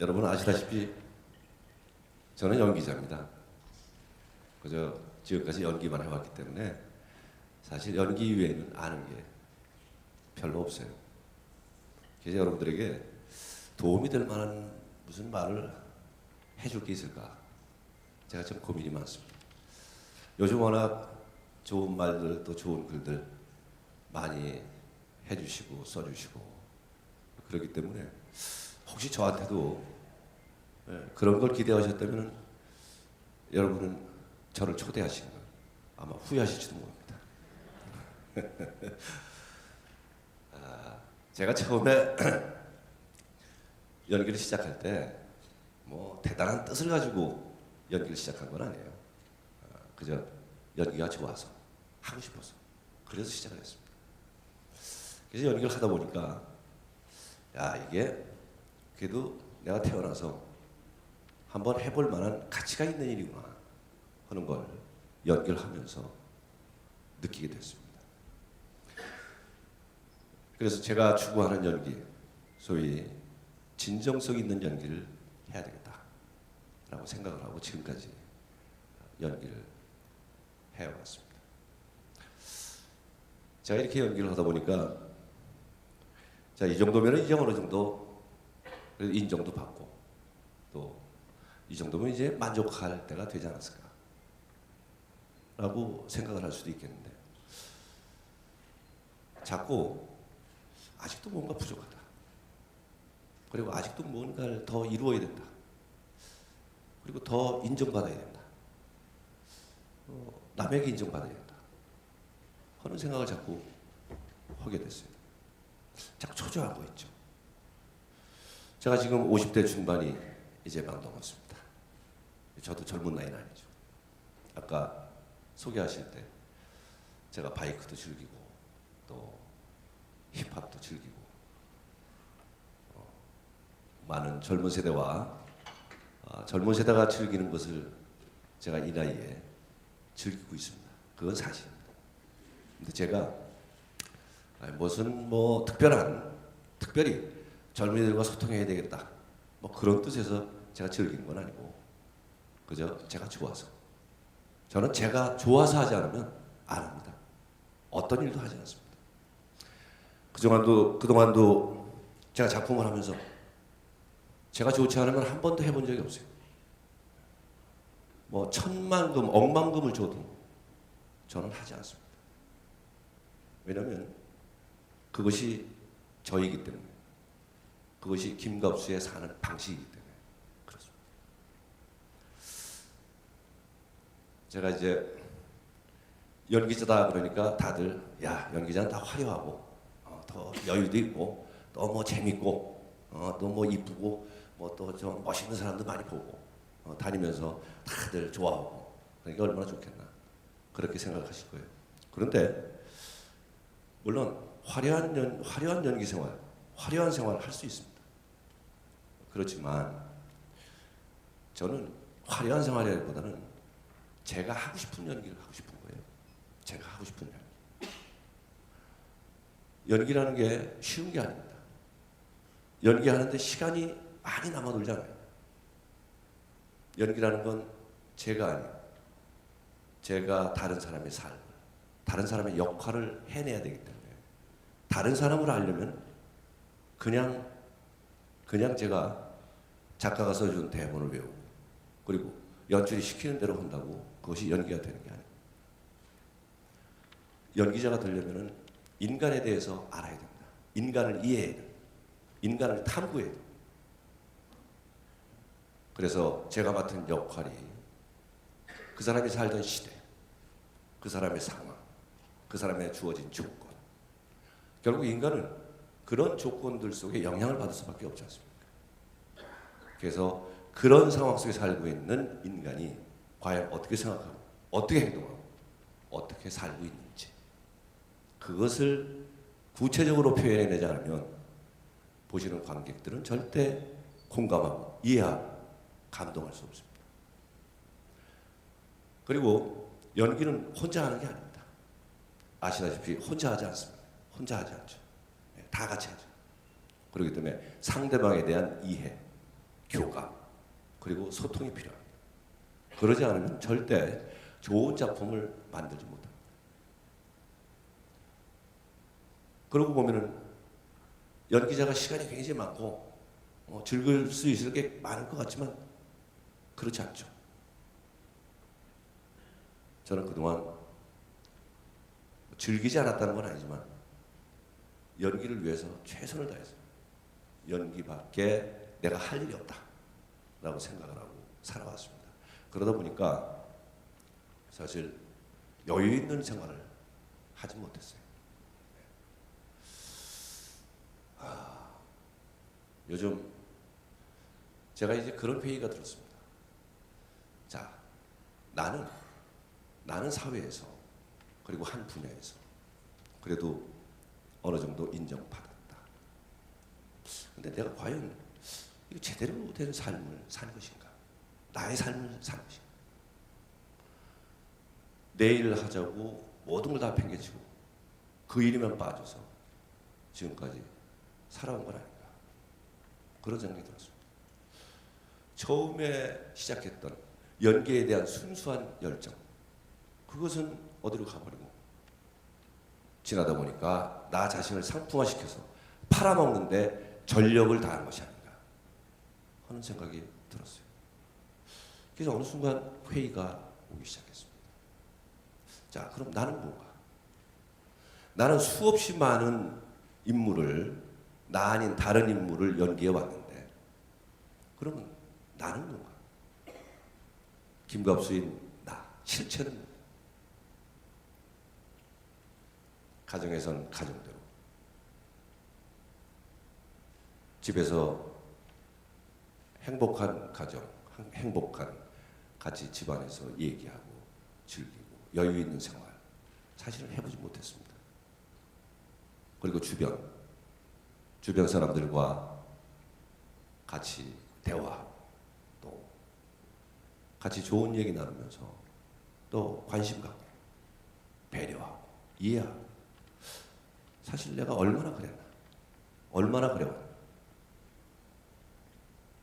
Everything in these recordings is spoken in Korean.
여러분 아시다시피 저는 연기자입니다. 그저 지금까지 연기만 해왔기 때문에 사실 연기 외에는 아는 게 별로 없어요. 그래서 여러분들에게 도움이 될 만한 무슨 말을 해줄 게 있을까? 제가 좀 고민이 많습니다. 요즘 워낙 좋은 말들 또 좋은 글들 많이 해주시고 써주시고 그렇기 때문에 혹시 저한테도 그런 걸 기대하셨다면 여러분은 저를 초대하신 걸 아마 후회하실지도 모릅니다. 제가 처음에 연기를 시작할 때 뭐 대단한 뜻을 가지고 연기를 시작한 건 아니에요. 그저 연기가 좋아서 하고 싶어서 그래서 시작을 했습니다. 그래서 연기를 하다 보니까 야 이게 그래도 내가 태어나서 한번 해볼 만한 가치가 있는 일이구나 하는 걸 연기를 하면서 느끼게 됐습니다. 그래서 제가 추구하는 연기, 소위 진정성 있는 연기를 해야 되겠다라고 생각을 하고 지금까지 연기를 해왔습니다. 제가 이렇게 연기를 하다 보니까 자, 이 정도면 이제 어느 정도 인정도 받고 또 이 정도면 이제 만족할 때가 되지 않았을까 라고 생각을 할 수도 있겠는데 자꾸 아직도 뭔가 부족하다. 그리고 아직도 뭔가를 더 이루어야 된다. 그리고 더 인정받아야 된다. 남에게 인정받아야 된다. 하는 생각을 자꾸 하게 됐어요. 자꾸 초조하고 있죠. 제가 지금 50대 중반이 이제 막 넘었습니다. 저도 젊은 나이는 아니죠. 아까 소개하실 때 제가 바이크도 즐기고 또 힙합도 즐기고 많은 젊은 세대와 젊은 세대가 즐기는 것을 제가 이 나이에 즐기고 있습니다. 그건 사실입니다. 근데 제가 무슨 뭐 특별히 젊은이들과 소통해야 되겠다 뭐 그런 뜻에서 제가 즐기는 건 아니고 그저 제가 좋아서 저는 제가 좋아서 하지 않으면 안 합니다. 어떤 일도 하지 않습니다. 그동안도 제가 작품을 하면서 제가 좋지 않으면 한 번도 해본 적이 없어요. 뭐 천만금, 억만금을 줘도 저는 하지 않습니다. 왜냐하면 그것이 저이기 때문에 그것이 김갑수의 사는 방식이기 때문에 그렇습니다. 제가 이제 연기자다 그러니까 다들 야 연기자는 다 화려하고 더 여유도 있고 또 뭐 재밌고 또 뭐 이쁘고 뭐 또 좀 멋있는 사람도 많이 보고 다니면서 다들 좋아하고 그러니까 얼마나 좋겠나 그렇게 생각하실 거예요. 그런데 물론 화려한 연기 생활, 화려한 생활을 할 수 있습니다. 그렇지만 저는 화려한 생활이라기보다는 제가 하고 싶은 연기를 하고 싶은 거예요. 제가 하고 싶은 연기. 연기라는 게 쉬운 게 아닙니다. 연기하는데 시간이 많이 남아돌잖아요. 연기라는 건 제가 아니에요. 제가 다른 사람의 삶을, 다른 사람의 역할을 해내야 되기 때문에 다른 사람을 알려면 그냥 제가 작가가 써준 대본을 외우고 그리고 연출이 시키는 대로 한다고 그것이 연기가 되는 게 아니에요. 연기자가 되려면 인간에 대해서 알아야 됩니다. 인간을 이해해야 됩니다. 인간을 탐구해야 됩니다. 그래서 제가 맡은 역할이 그 사람이 살던 시대, 그 사람의 상황, 그 사람의 주어진 조건 결국 인간은 그런 조건들 속에 영향을 받을 수밖에 없지 않습니까? 그래서 그런 상황 속에 살고 있는 인간이 과연 어떻게 생각하고 어떻게 행동하고 어떻게 살고 있는지 그것을 구체적으로 표현해내지 않으면 보시는 관객들은 절대 공감하고 이해하고 감동할 수 없습니다. 그리고 연기는 혼자 하는 게 아닙니다. 아시다시피 혼자 하지 않습니다. 혼자 하지 않죠. 다 같이 하죠. 그렇기 때문에 상대방에 대한 이해, 교감, 그리고 소통이 필요합니다. 그러지 않으면 절대 좋은 작품을 만들지 못합니다. 그러고 보면은 연기자가 시간이 굉장히 많고 즐길 수 있을 게 많을 것 같지만 그렇지 않죠. 저는 그동안 즐기지 않았다는 건 아니지만 연기를 위해서 최선을 다해서 연기밖에 내가 할 일이 없다라고 생각을 하고 살아왔습니다. 그러다 보니까 사실 여유 있는 생활을 하지 못했어요. 요즘 제가 이제 그런 회의가 들었습니다. 자, 나는 사회에서 그리고 한 분야에서 그래도 어느 정도 인정받았다. 근데 내가 과연 이거 제대로 된 삶을 사는 것인가? 나의 삶을 사는 것인가? 내 일을 하자고 모든 걸 다 팽개치고 그 일에만 빠져서 지금까지 살아온 건 아닌가? 그런 생각이 들었습니다. 처음에 시작했던 연기에 대한 순수한 열정, 그것은 어디로 가버리고 지나다 보니까 나 자신을 상품화시켜서 팔아먹는데 전력을 다한 것이 아닌가 하는 생각이 들었어요. 그래서 어느 순간 회의가 오기 시작했습니다. 자, 그럼 나는 뭔가? 나는 수없이 많은 인물을, 나 아닌 다른 인물을 연기해 왔는데 그러면 나는 뭔가? 김갑수인 나, 실체는 뭔가? 가정에선 가정대로, 집에서 행복한 가정, 행복한 같이 집안에서 얘기하고 즐기고 여유 있는 생활 사실은 해보지 못했습니다. 그리고 주변 사람들과 같이 대화하고 또 같이 좋은 얘기 나누면서 또 관심 갖고 배려하고 이해하고 사실 내가 얼마나 그랬나, 얼마나 그래왔나.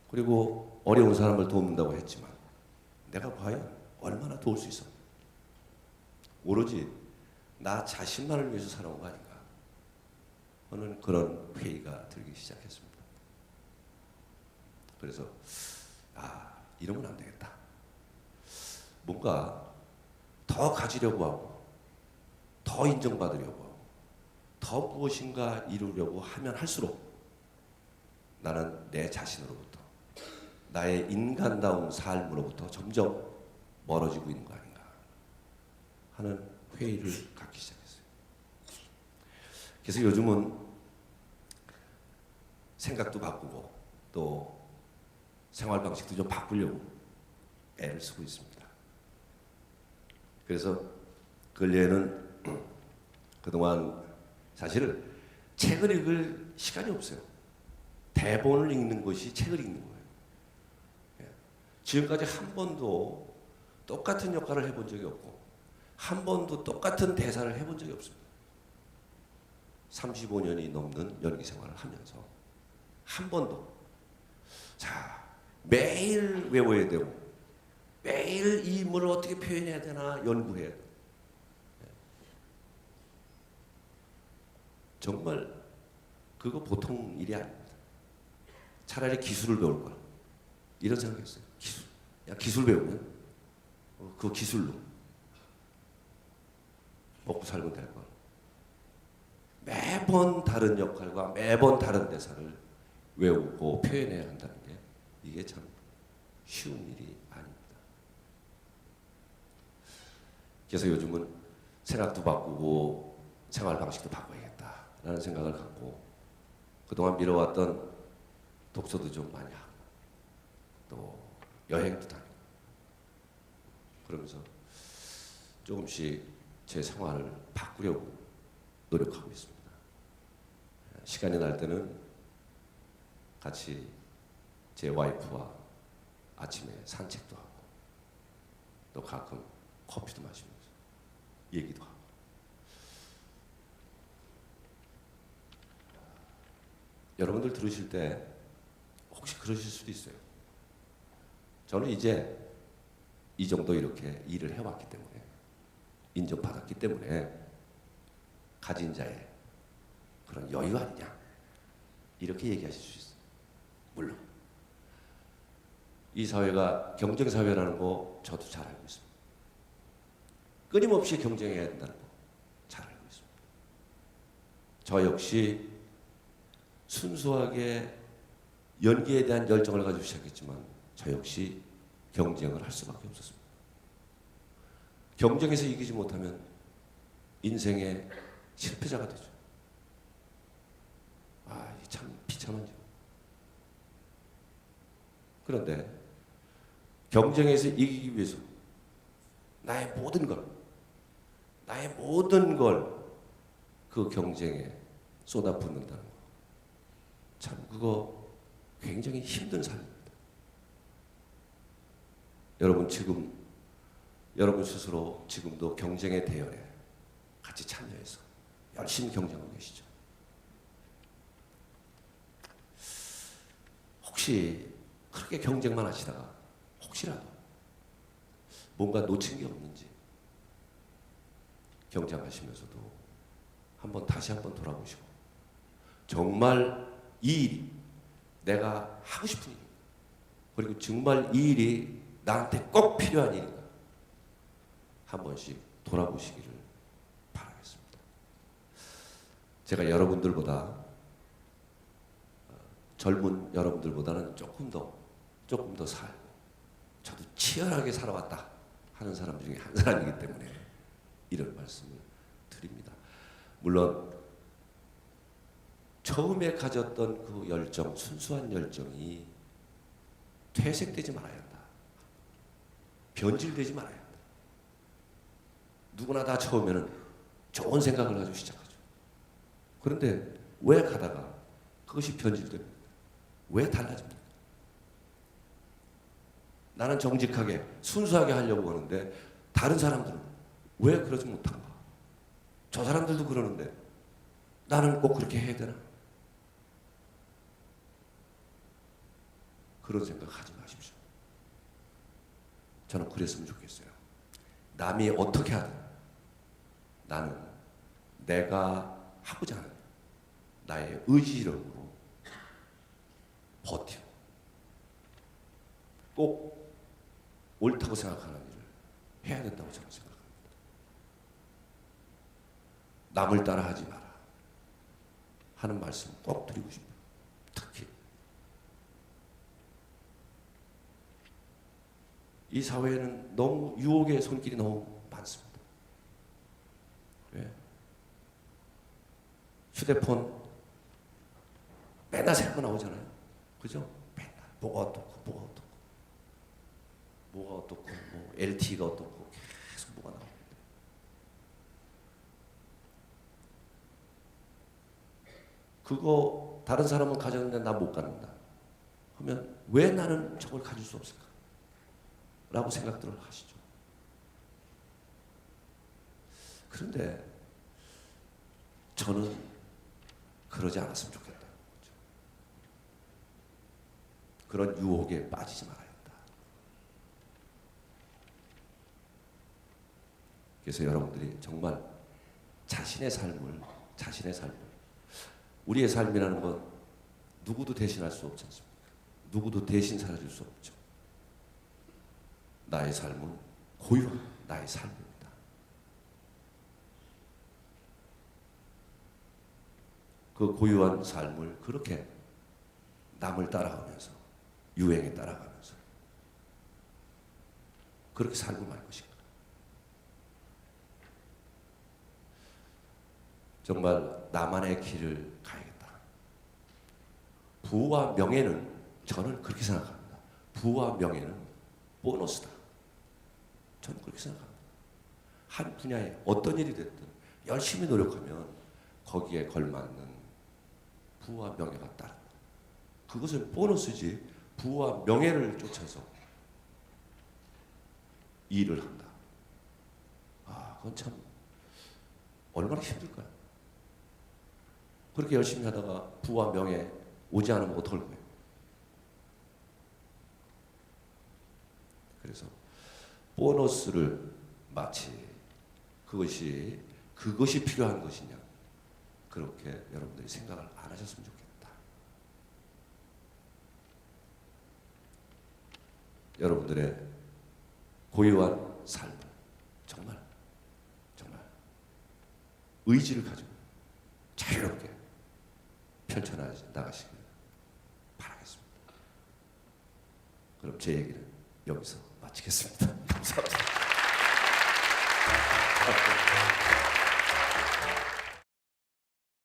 그리고 어려운 사람을 돕는다고 했지만 내가 과연 얼마나 도울 수 있었나. 오로지 나 자신만을 위해서 살아온 거 아닌가 하는 그런 회의가 들기 시작했습니다. 그래서 이러면 안 되겠다. 뭔가 더 가지려고 하고 더 인정받으려고 하고 더 무엇인가 이루려고 하면 할수록 나는 내 자신으로부터, 나의 인간다운 삶으로부터 점점 멀어지고 있는 거 아닌가 하는 회의를 갖기 시작했어요. 그래서 요즘은 생각도 바꾸고 또 생활 방식도 좀 바꾸려고 애를 쓰고 있습니다. 그래서 근래에는 그동안 사실은 책을 읽을 시간이 없어요. 대본을 읽는 것이 책을 읽는 거예요. 지금까지 한 번도 똑같은 역할을 해본 적이 없고 한 번도 똑같은 대사를 해본 적이 없습니다. 35년이 넘는 연기 생활을 하면서 한 번도. 자, 매일 외워야 되고 매일 이 인물을 어떻게 표현해야 되나 연구해야 돼요. 정말 그거 보통 일이 아닙니다. 차라리 기술을 배울 걸 이런 생각했어요. 기술. 야, 기술 배우면 그 기술로 먹고 살면 될 걸. 매번 다른 역할과 매번 다른 대사를 외우고 표현해야 한다는 게 이게 참 쉬운 일이 아닙니다. 그래서 요즘은 생각도 바꾸고 생활 방식도 바꿔야겠다라는 생각을 갖고 그동안 미뤄왔던 독서도 좀 많이 하고 또 여행도 다니고 그러면서 조금씩 제 생활을 바꾸려고 노력하고 있습니다. 시간이 날 때는 같이 제 와이프와 아침에 산책도 하고 또 가끔 커피도 마시면서 얘기도 하고. 여러분들 들으실 때 혹시 그러실 수도 있어요. 저는 이제 이 정도 이렇게 일을 해왔기 때문에 인정받았기 때문에 가진 자의 그런 여유 아니냐 이렇게 얘기하실 수 있어요. 물론 이 사회가 경쟁 사회라는 거 저도 잘 알고 있습니다. 끊임없이 경쟁해야 된다는 거 잘 알고 있습니다. 저 역시 순수하게 연기에 대한 열정을 가지고 시작했지만 저 역시 경쟁을 할 수밖에 없었습니다. 경쟁에서 이기지 못하면 인생의 실패자가 되죠. 아, 참 비참한 일. 그런데 경쟁에서 이기기 위해서 나의 모든 걸 그 경쟁에 쏟아붓는다는 거. 참 그거 굉장히 힘든 삶입니다. 여러분 지금 여러분 스스로 지금도 경쟁의 대열에 같이 참여해서 열심히 경쟁하고 계시죠. 혹시 그렇게 경쟁만 하시다가 혹시라도 뭔가 놓친 게 없는지 경쟁하시면서도 다시 한번 돌아보시고 정말 이 일이 내가 하고 싶은 일인가 그리고 정말 이 일이 나한테 꼭 필요한 일인가 한 번씩 돌아보시기를 바라겠습니다. 제가 여러분들보다 젊은 여러분들보다는 조금 더 살고 저도 치열하게 살아왔다 하는 사람 중에 한 사람이기 때문에 이런 말씀을 드립니다. 물론 처음에 가졌던 그 열정, 순수한 열정이 퇴색되지 말아야 한다. 변질되지 말아야 한다. 누구나 다 처음에는 좋은 생각을 가지고 시작하죠. 그런데 왜 가다가 그것이 변질됩니까? 왜 달라집니까? 나는 정직하게 순수하게 하려고 하는데 다른 사람들은 왜 그러지 못한가? 저 사람들도 그러는데 나는 꼭 그렇게 해야 되나? 그런 생각하지 마십시오. 저는 그랬으면 좋겠어요. 남이 어떻게 하든 나는 내가 하고자 하는 나의 의지력으로 버티고 꼭 옳다고 생각하는 일을 해야 된다고 저는 생각합니다. 남을 따라 하지 마라 하는 말씀 꼭 드리고 싶어요. 특히 이 사회에는 너무 유혹의 손길이 너무 많습니다. 왜? 휴대폰 맨날 새로 거 나오잖아요. 그죠? 맨날 뭐가 어떻고 뭐 LTE가 어떻고 계속 뭐가 나옵니다. 그거 다른 사람은 가졌는데 나 못 갖는다 하면 왜 나는 저걸 가질 수 없을까? 라고 생각들을 하시죠. 그런데 저는 그러지 않았으면 좋겠다는 거죠. 그런 유혹에 빠지지 말아야 한다. 그래서 여러분들이 정말 자신의 삶을 우리의 삶이라는 건 누구도 대신할 수 없지 않습니까? 누구도 대신 살아줄 수 없죠. 나의 삶은 고유한 나의 삶입니다. 그 고유한 삶을 그렇게 남을 따라가면서 유행에 따라가면서 그렇게 살고 말 것인가. 정말 나만의 길을 가야겠다. 부와 명예는 저는 그렇게 생각합니다. 부와 명예는 보너스다. 저는 그렇게 생각합니다. 한 분야에 어떤 일이 됐든 열심히 노력하면 거기에 걸맞는 부와 명예가 따른다. 그것은 보너스지 부와 명예를 쫓아서 일을 한다. 아, 그건 참 얼마나 힘들까요? 그렇게 열심히 하다가 부와 명예 오지 않으면 어떡할 거예요? 보너스를 마치 그것이 필요한 것이냐, 그렇게 여러분들이 생각을 안 하셨으면 좋겠다. 여러분들의 고요한 삶을 정말 의지를 가지고 자유롭게 펼쳐나가시길 바라겠습니다. 그럼 제 얘기는 여기서 마치겠습니다. 감사합니다.